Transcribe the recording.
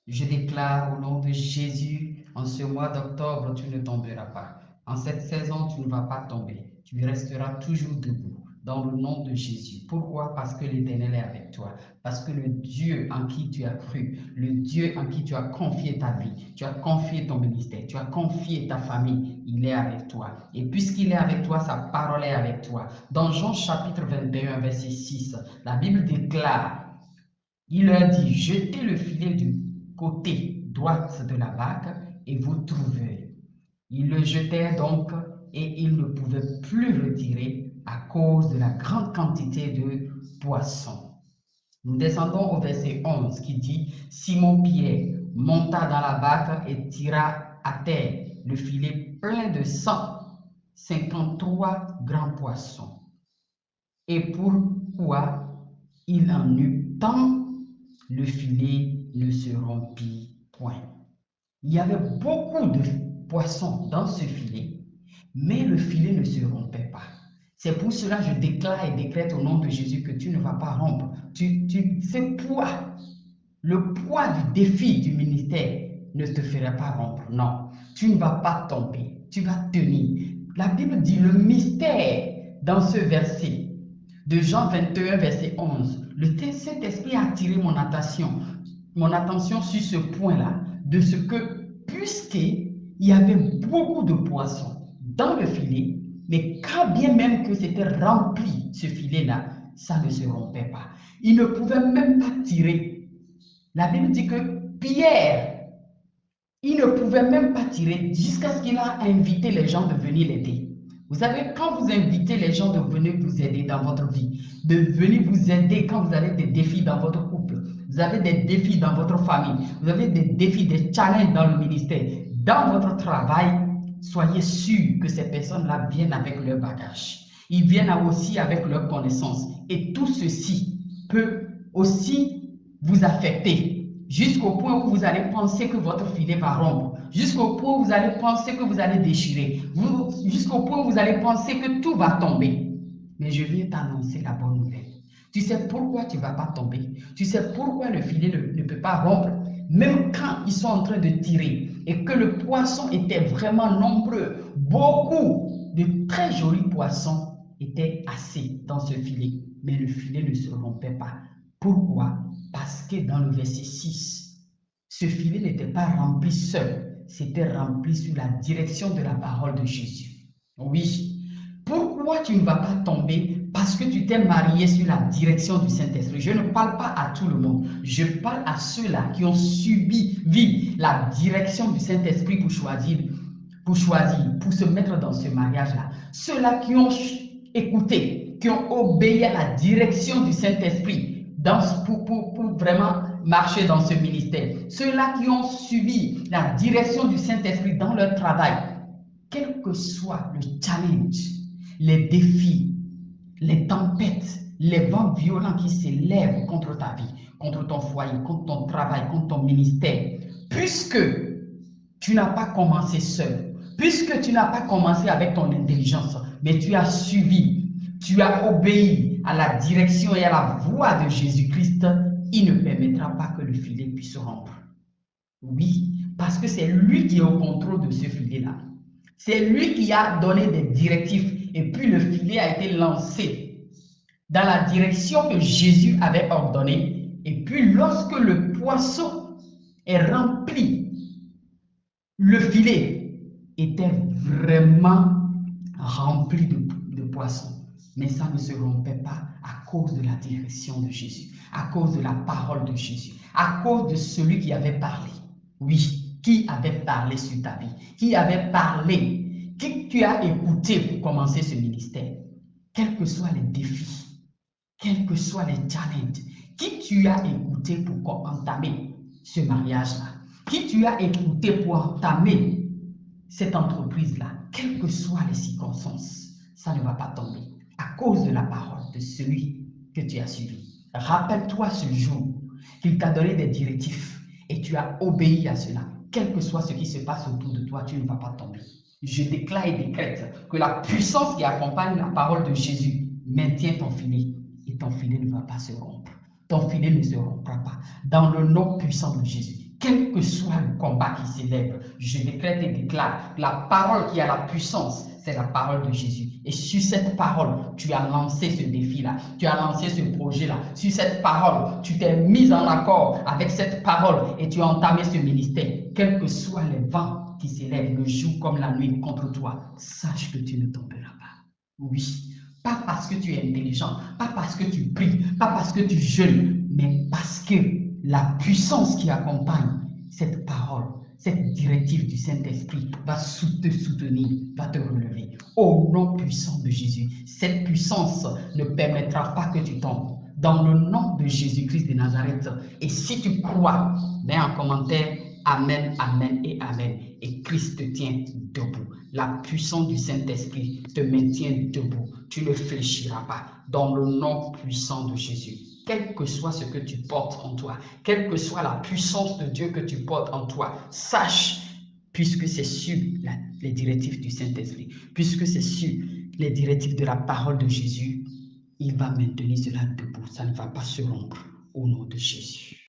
Je déclare au nom de Jésus, en ce mois d'octobre, tu ne tomberas pas. En cette saison, tu ne vas pas tomber. Tu resteras toujours debout dans le nom de Jésus. Pourquoi? Parce que l'Éternel est avec toi. Parce que le Dieu en qui tu as cru, le Dieu en qui tu as confié ta vie, tu as confié ton ministère, tu as confié ta famille, il est avec toi. Et puisqu'il est avec toi, sa parole est avec toi. Dans Jean chapitre 21, verset 6, la Bible déclare, il leur dit, jetez le filet du côté droit de la barque et vous trouverez. Ils le jetèrent donc et ils ne pouvaient plus retirer à cause de la grande quantité de poissons. Nous descendons au verset 11 qui dit, Simon-Pierre monta dans la barque et tira à terre le filet plein de 153 grands poissons. Et pourquoi il en eut tant, le filet ne se rompit point. Il y avait beaucoup de poissons dans ce filet, mais le filet ne se rompait pas. C'est pour cela que je déclare et décrète au nom de Jésus que tu ne vas pas rompre. Ce poids, le poids du défi du ministère ne te fera pas rompre. Non, tu ne vas pas tomber. Tu vas tenir. La Bible dit le mystère dans ce verset de Jean 21, verset 11. Le Saint-Esprit a attiré mon attention sur ce point-là, de ce que, puisqu'il y avait beaucoup de poissons dans le filet, mais quand bien même que c'était rempli, ce filet-là, ça ne se rompait pas. Il ne pouvait même pas tirer. La Bible dit que Pierre, il ne pouvait même pas tirer jusqu'à ce qu'il a invité les gens de venir l'aider. Vous savez, quand vous invitez les gens de venir vous aider dans votre vie, de venir vous aider quand vous avez des défis dans votre couple, vous avez des défis dans votre famille, vous avez des défis, des challenges dans le ministère, dans votre travail, soyez sûr que ces personnes-là viennent avec leur bagage. Ils viennent aussi avec leurs connaissances. Et tout ceci peut aussi vous affecter jusqu'au point où vous allez penser que votre filet va rompre, jusqu'au point où vous allez penser que vous allez déchirer, jusqu'au point où vous allez penser que tout va tomber. Mais je viens t'annoncer la bonne nouvelle. Tu sais pourquoi tu ne vas pas tomber. Tu sais pourquoi le filet ne peut pas rompre. Même quand ils sont en train de tirer et que le poisson était vraiment nombreux, beaucoup de très jolis poissons étaient assis dans ce filet. Mais le filet ne se rompait pas. Pourquoi? Parce que dans le verset 6, ce filet n'était pas rempli seul, c'était rempli sous la direction de la parole de Jésus. Oui. Pourquoi tu ne vas pas tomber? Parce que tu t'es marié sur la direction du Saint-Esprit. Je ne parle pas à tout le monde. Je parle à ceux-là qui ont subi, vivre la direction du Saint-Esprit pour choisir, pour se mettre dans ce mariage-là. Ceux-là qui ont écouté, qui ont obéi à la direction du Saint-Esprit pour vraiment marcher dans ce ministère. Ceux-là qui ont subi la direction du Saint-Esprit dans leur travail, quel que soit le challenge, les défis, les tempêtes, les vents violents qui s'élèvent contre ta vie, contre ton foyer, contre ton travail, contre ton ministère, puisque tu n'as pas commencé seul, puisque tu n'as pas commencé avec ton intelligence, mais tu as suivi, tu as obéi à la direction et à la voix de Jésus-Christ, il ne permettra pas que le filet puisse rompre. Oui, parce que c'est lui qui est au contrôle de ce filet-là. C'est lui qui a donné des directives et puis le filet a été lancé dans la direction que Jésus avait ordonnée. Et puis lorsque le poisson est rempli, le filet était vraiment rempli de poissons. Mais ça ne se rompait pas à cause de la direction de Jésus, à cause de la parole de Jésus, à cause de celui qui avait parlé. Oui, qui avait parlé sur ta vie, qui avait parlé, qui tu as écouté pour commencer ce ministère, quels que soient les défis, quels que soient les challenges, qui tu as écouté pour entamer ce mariage-là, qui tu as écouté pour entamer cette entreprise-là, quelles que soient les circonstances, ça ne va pas tomber à cause de la parole de celui que tu as suivi. Rappelle-toi ce jour qu'il t'a donné des directives et tu as obéi à cela. Quel que soit ce qui se passe autour de toi, tu ne vas pas tomber. Je déclare et décrète que la puissance qui accompagne la parole de Jésus maintient ton filet et ton filet ne va pas se rompre. Ton filet ne se rompra pas. Dans le nom puissant de Jésus, quel que soit le combat qui s'élève, je décrète et déclare, la parole qui a la puissance, c'est la parole de Jésus. Et sur cette parole, tu as lancé ce défi-là, tu as lancé ce projet-là. Sur cette parole, tu t'es mis en accord avec cette parole et tu as entamé ce ministère. Quels que soient les vents qui s'élèvent le jour comme la nuit contre toi, sache que tu ne tomberas pas. Oui, pas parce que tu es intelligent, pas parce que tu pries, pas parce que tu jeûnes, mais parce que la puissance qui accompagne cette parole, cette directive du Saint-Esprit va te soutenir, va te relever. Au nom puissant de Jésus, cette puissance ne permettra pas que tu tombes. Dans le nom de Jésus-Christ de Nazareth. Et si tu crois, mets en commentaire Amen, Amen et Amen. Et Christ te tient debout. La puissance du Saint-Esprit te maintient debout. Tu ne fléchiras pas. Dans le nom puissant de Jésus. Quel que soit ce que tu portes en toi, quelle que soit la puissance de Dieu que tu portes en toi, sache, puisque c'est sur les directives du Saint-Esprit, puisque c'est sur les directives de la parole de Jésus, il va maintenir cela debout. Ça ne va pas se rompre au nom de Jésus.